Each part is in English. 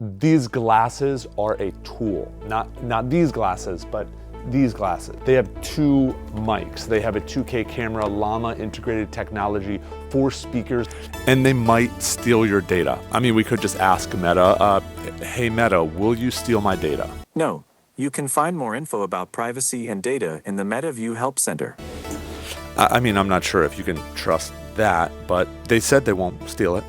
These glasses are a tool, not these glasses, but these glasses. They have 2 mics. They have a 2K camera, llama integrated technology, 4 speakers, and they might steal your data. I mean, we could just ask Meta, hey Meta, will you steal my data? No. You can find more info about privacy and data in the MetaView Help Center. I mean, I'm not sure if you can trust that, but they said they won't steal it.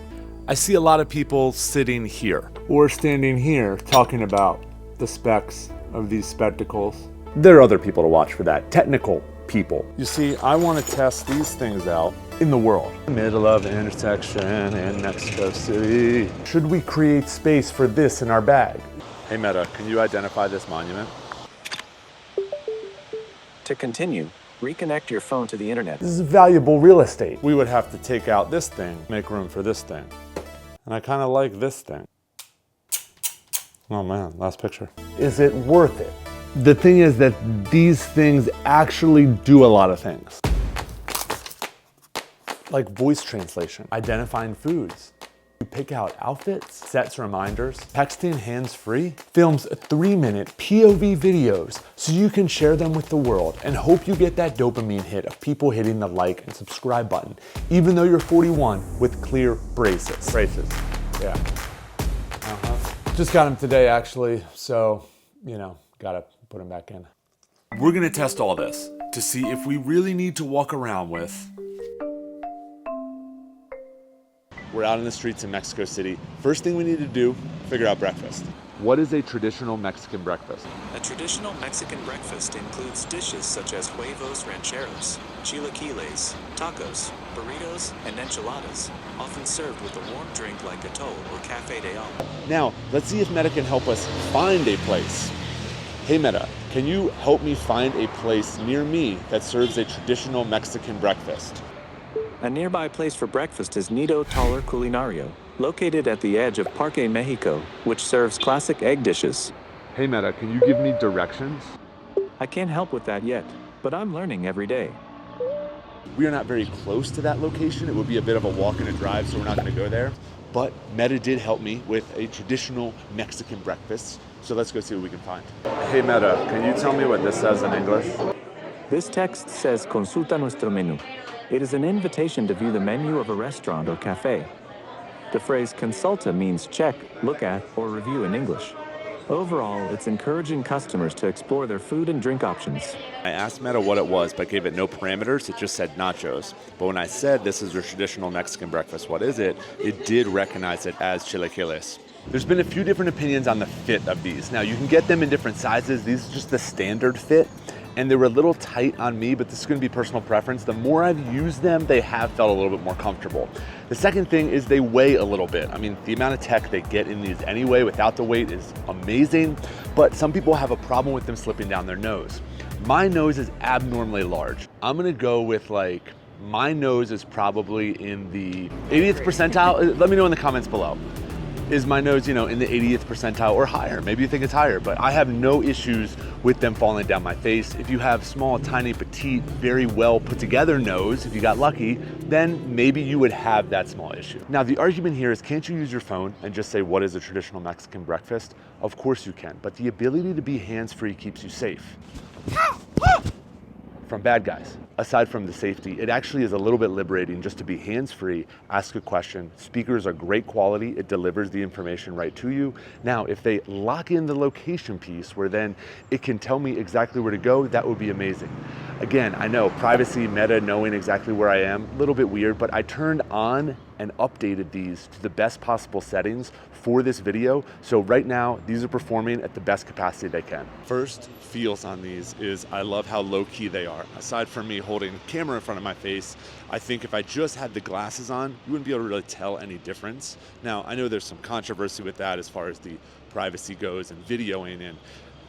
I see a lot of people sitting here or standing here talking about the specs of these spectacles. There are other people to watch for that, technical people. You see, I want to test these things out in the world. Middle of an intersection in Mexico City. Should we create space for this in our bag? Hey Meta, can you identify this monument? To continue, reconnect your phone to the internet. This is valuable real estate. We would have to take out this thing, make room for this thing. And I kind of like this thing. Oh man, last picture. Is it worth it? The thing is that these things actually do a lot of things. Like voice translation, identifying foods. You pick out outfits, sets reminders, texting hands-free, films 3-minute POV videos so you can share them with the world and hope you get that dopamine hit of people hitting the like and subscribe button, even though you're 41 with clear braces. Yeah. Just got them today actually, so, you know, gotta put them back in. We're gonna test all this to see if we really need to walk around with. We're out in the streets in Mexico City. First thing we need to do, figure out breakfast. What is a traditional Mexican breakfast? A traditional Mexican breakfast includes dishes such as huevos rancheros, chilaquiles, tacos, burritos, and enchiladas, often served with a warm drink like atole or café de agua. Now, let's see if Meta can help us find a place. Hey Meta, can you help me find a place near me that serves a traditional Mexican breakfast? A nearby place for breakfast is Nido Taller Culinario, located at the edge of Parque Mexico, which serves classic egg dishes. Hey Meta, can you give me directions? I can't help with that yet, but I'm learning every day. We are not very close to that location. It would be a bit of a walk and a drive, so we're not gonna go there. But Meta did help me with a traditional Mexican breakfast, so let's go see what we can find. Hey Meta, can you tell me what this says in English? This text says Consulta nuestro menú. It is an invitation to view the menu of a restaurant or cafe. The phrase consulta means check, look at, or review in English. Overall, it's encouraging customers to explore their food and drink options. I asked Meta what it was, but gave it no parameters. It just said nachos. But when I said this is a traditional Mexican breakfast, what is it? It did recognize it as chilaquiles. There's been a few different opinions on the fit of these. Now, you can get them in different sizes. These are just the standard fit. And they were a little tight on me, but this is gonna be personal preference. The more I've used them, they have felt a little bit more comfortable. The second thing is they weigh a little bit. I mean, the amount of tech they get in these anyway without the weight is amazing, but some people have a problem with them slipping down their nose. My nose is abnormally large. I'm gonna go with like, my nose is probably in the 80th percentile. Let me know in the comments below. Is my nose, you know, in the 80th percentile or higher? Maybe you think it's higher, but I have no issues with them falling down my face. If you have small, tiny, petite, very well put together nose, if you got lucky, then maybe you would have that small issue. Now, the argument here is, can't you use your phone and just say, what is a traditional Mexican breakfast? Of course you can, but the ability to be hands-free keeps you safe from bad guys. Aside from the safety, it actually is a little bit liberating just to be hands-free, ask a question. Speakers are great quality, it delivers the information right to you. Now, if they lock in the location piece where then it can tell me exactly where to go, that would be amazing. Again, I know privacy, Meta knowing exactly where I am, a little bit weird, but I turned on and updated these to the best possible settings for this video. So right now, these are performing at the best capacity they can. First feels on these is I love how low key they are. Aside from me holding a camera in front of my face, I think if I just had the glasses on, you wouldn't be able to really tell any difference. Now, I know there's some controversy with that as far as the privacy goes and videoing, and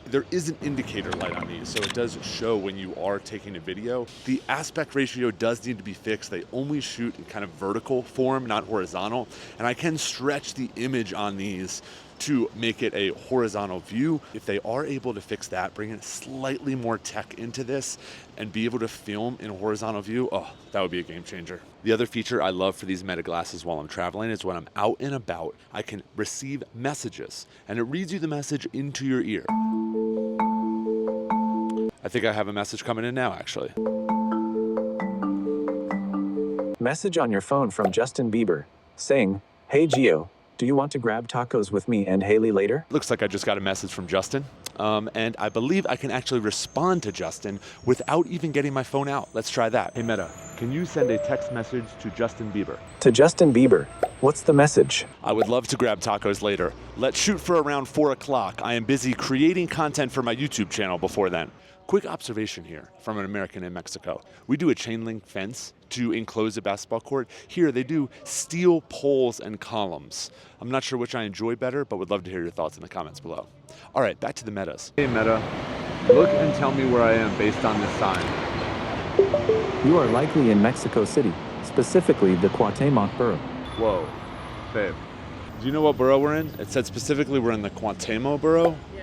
There is an indicator light on these, so it does show when you are taking a video. The aspect ratio does need to be fixed. They only shoot in kind of vertical form, not horizontal. And I can stretch the image on these to make it a horizontal view. If they are able to fix that, bring in slightly more tech into this and be able to film in a horizontal view, oh, that would be a game changer. The other feature I love for these Meta glasses while I'm traveling is when I'm out and about, I can receive messages and it reads you the message into your ear. I think I have a message coming in now, actually. Message on your phone from Justin Bieber saying, "Hey Gio, do you want to grab tacos with me and Haley later?" Looks like I just got a message from Justin. And I believe I can actually respond to Justin without even getting my phone out. Let's try that. Hey Meta, can you send a text message to Justin Bieber? To Justin Bieber, what's the message? I would love to grab tacos later. Let's shoot for around 4 o'clock. I am busy creating content for my YouTube channel before then. Quick observation here from an American in Mexico. We do a chain link fence to enclose a basketball court. Here they do steel poles and columns. I'm not sure which I enjoy better, but would love to hear your thoughts in the comments below. All right, back to the metas. Hey Meta, look and tell me where I am based on this sign. You are likely in Mexico City, specifically the Cuauhtémoc borough. Whoa, babe. Do you know what borough we're in? It said specifically we're in the Cuauhtémoc borough. Yeah.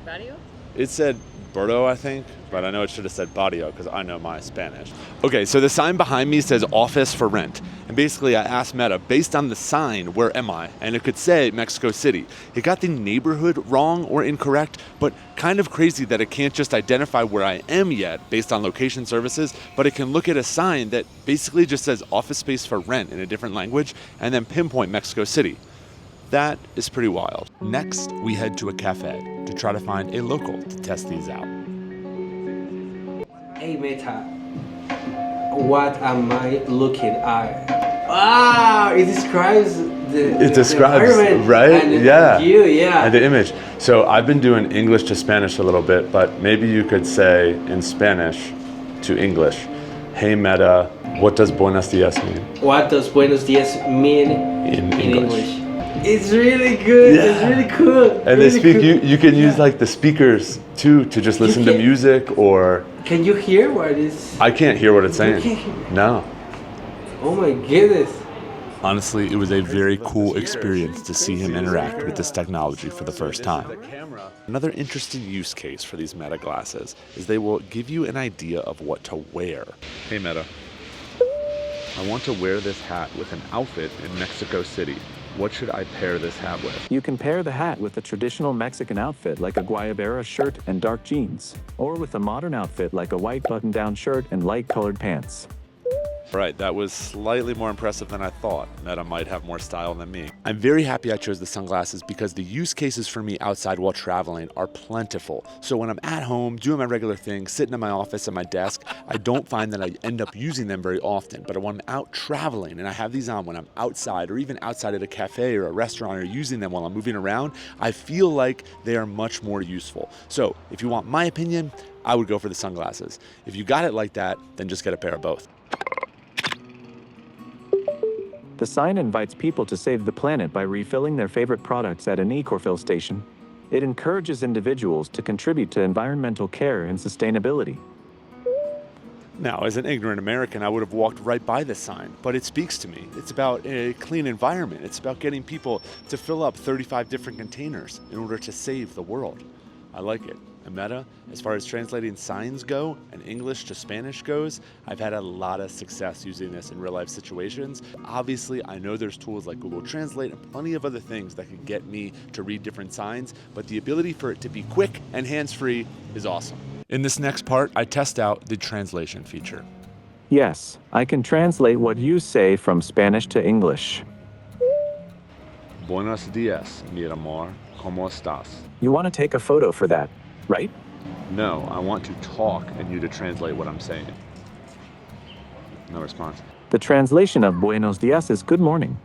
Barrio? It said Berto, I think, but I know it should have said barrio because I know my Spanish. Okay, so the sign behind me says office for rent. And basically I asked Meta, based on the sign, where am I? And it could say Mexico City. It got the neighborhood wrong or incorrect, but kind of crazy that it can't just identify where I am yet based on location services, but it can look at a sign that basically just says office space for rent in a different language and then pinpoint Mexico City. That is pretty wild. Next, we head to a cafe to try to find a local to test these out. Hey Meta, what am I looking at? Wow, it describes the environment right? And yeah. You, yeah. And the image. So I've been doing English to Spanish a little bit, but maybe you could say in Spanish to English, hey Meta, what does buenos dias mean? What does buenos dias mean In English. It's really good. Yeah. It's really cool. And really they speak. cool. You can use like the speakers too to just listen to music or. Can you hear what it is? I can't hear what it's saying. No. Oh my goodness. Honestly, it was a very cool experience to see him interact with this technology for the first time. Another interesting use case for these Meta glasses is they will give you an idea of what to wear. Hey Meta, I want to wear this hat with an outfit in Mexico City. What should I pair this hat with? You can pair the hat with a traditional Mexican outfit like a guayabera shirt and dark jeans, or with a modern outfit like a white button-down shirt and light-colored pants. Right, that was slightly more impressive than I thought. Meta might have more style than me. I'm very happy I chose the sunglasses because the use cases for me outside while traveling are plentiful. So when I'm at home, doing my regular thing, sitting in my office at my desk, I don't find that I end up using them very often. But when I'm out traveling and I have these on when I'm outside or even outside at a cafe or a restaurant or using them while I'm moving around, I feel like they are much more useful. So if you want my opinion, I would go for the sunglasses. If you got it like that, then just get a pair of both. The sign invites people to save the planet by refilling their favorite products at an eco-fill station. It encourages individuals to contribute to environmental care and sustainability. Now, as an ignorant American, I would have walked right by this sign, but it speaks to me. It's about a clean environment. It's about getting people to fill up 35 different containers in order to save the world. I like it. And Meta, as far as translating signs go and English to Spanish goes, I've had a lot of success using this in real life situations. Obviously, I know there's tools like Google Translate and plenty of other things that can get me to read different signs, but the ability for it to be quick and hands-free is awesome. In this next part, I test out the translation feature. Yes, I can translate what you say from Spanish to English. Buenos dias, mi amor. ¿Cómo estás? You want to take a photo for that, right? No, I want to talk and you to translate what I'm saying. No response. The translation of buenos dias is good morning.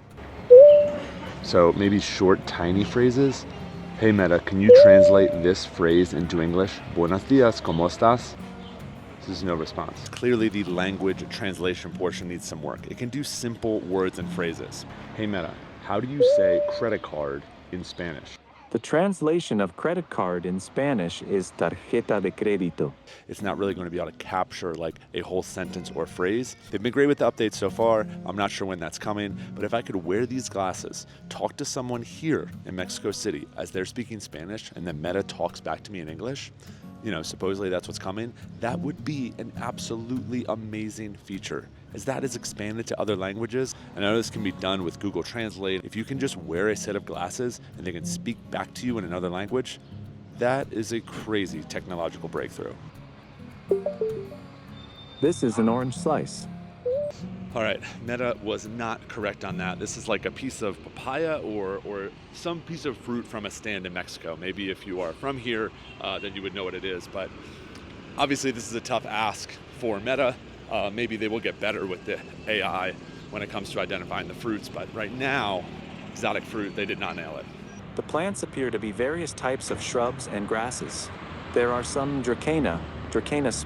So maybe short, tiny phrases. Hey Meta, can you translate this phrase into English? Buenos dias, ¿cómo estás? This is no response. Clearly the language translation portion needs some work. It can do simple words and phrases. Hey Meta, how do you say credit card in Spanish? The translation of credit card in Spanish is tarjeta de crédito. It's not really going to be able to capture like a whole sentence or phrase. They've been great with the updates so far. I'm not sure when that's coming, but if I could wear these glasses, talk to someone here in Mexico City as they're speaking Spanish, and then Meta talks back to me in English, supposedly that's what's coming, that would be an absolutely amazing feature. As that is expanded to other languages, I know this can be done with Google Translate. If you can just wear a set of glasses and they can speak back to you in another language, that is a crazy technological breakthrough. This is an orange slice. All right, Meta was not correct on that. This is like a piece of papaya or some piece of fruit from a stand in Mexico. Maybe if you are from here, then you would know what it is. But obviously this is a tough ask for Meta. Maybe they will get better with the AI when it comes to identifying the fruits. But right now, exotic fruit, they did not nail it. The plants appear to be various types of shrubs and grasses. There are some Dracaena, Dracaena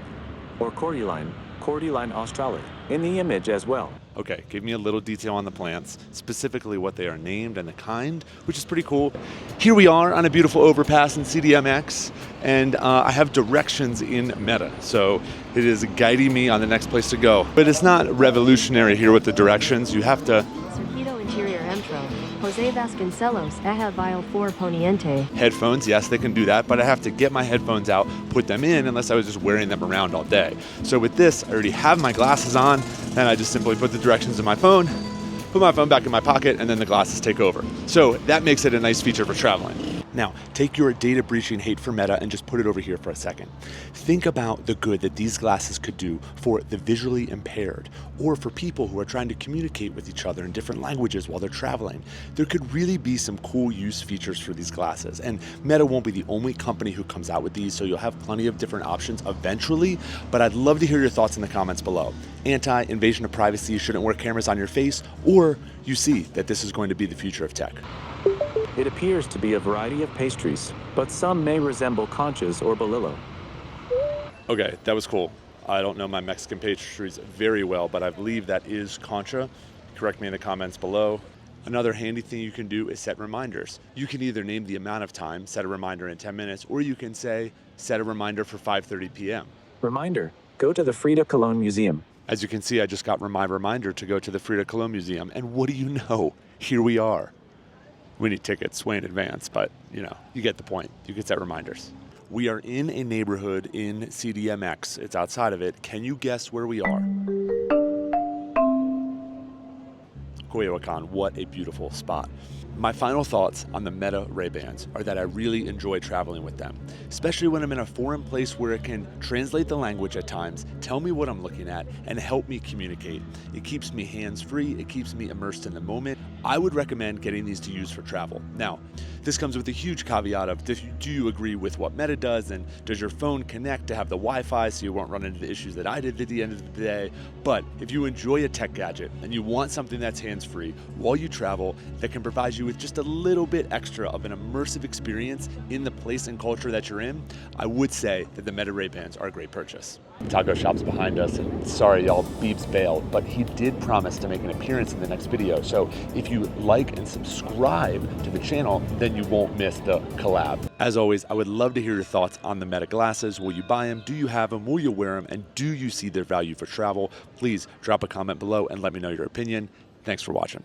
or Cordyline australis, in the image as well. Okay, give me a little detail on the plants, specifically what they are named and the kind, which is pretty cool. Here we are on a beautiful overpass in CDMX, and I have directions in Meta, so it is guiding me on the next place to go. But it's not revolutionary here with the directions. You have to Circuito Interior Entro, Jose Vasconcelos, Eja Vile 4 Poniente. Headphones, yes, they can do that, but I have to get my headphones out, put them in, unless I was just wearing them around all day. So with this, I already have my glasses on, and I just simply put the directions in my phone, put my phone back in my pocket, and then the glasses take over. So that makes it a nice feature for traveling. Now, take your data breaching hate for Meta and just put it over here for a second. Think about the good that these glasses could do for the visually impaired, or for people who are trying to communicate with each other in different languages while they're traveling. There could really be some cool use features for these glasses, and Meta won't be the only company who comes out with these, so you'll have plenty of different options eventually, but I'd love to hear your thoughts in the comments below. Anti-invasion of privacy, shouldn't wear cameras on your face, or you see that this is going to be the future of tech. It appears to be a variety of pastries, but some may resemble conchas or bolillo. Okay, that was cool. I don't know my Mexican pastries very well, but I believe that is concha. Correct me in the comments below. Another handy thing you can do is set reminders. You can either name the amount of time, set a reminder in 10 minutes, or you can say, set a reminder for 5:30 p.m. Reminder, go to the Frida Kahlo Museum. As you can see, I just got my reminder to go to the Frida Kahlo Museum, and what do you know? Here we are. We need tickets way in advance, but you get the point. You can set reminders. We are in a neighborhood in CDMX. It's outside of it. Can you guess where we are? Coyoacán, what a beautiful spot. My final thoughts on the Meta Ray-Bans are that I really enjoy traveling with them, especially when I'm in a foreign place where it can translate the language at times, tell me what I'm looking at, and help me communicate. It keeps me hands-free, it keeps me immersed in the moment. I would recommend getting these to use for travel. Now, this comes with a huge caveat of, do you agree with what Meta does, and does your phone connect to have the Wi-Fi so you won't run into the issues that I did at the end of the day? But if you enjoy a tech gadget and you want something that's hands-free while you travel that can provide you with just a little bit extra of an immersive experience in the place and culture that you're in, I would say that the Meta Ray-Bans are a great purchase. Taco Shop's behind us, and sorry y'all, Beebs bailed, but he did promise to make an appearance in the next video. So if you like and subscribe to the channel, then you won't miss the collab. As always, I would love to hear your thoughts on the Meta glasses. Will you buy them? Do you have them? Will you wear them? And do you see their value for travel? Please drop a comment below and let me know your opinion. Thanks for watching.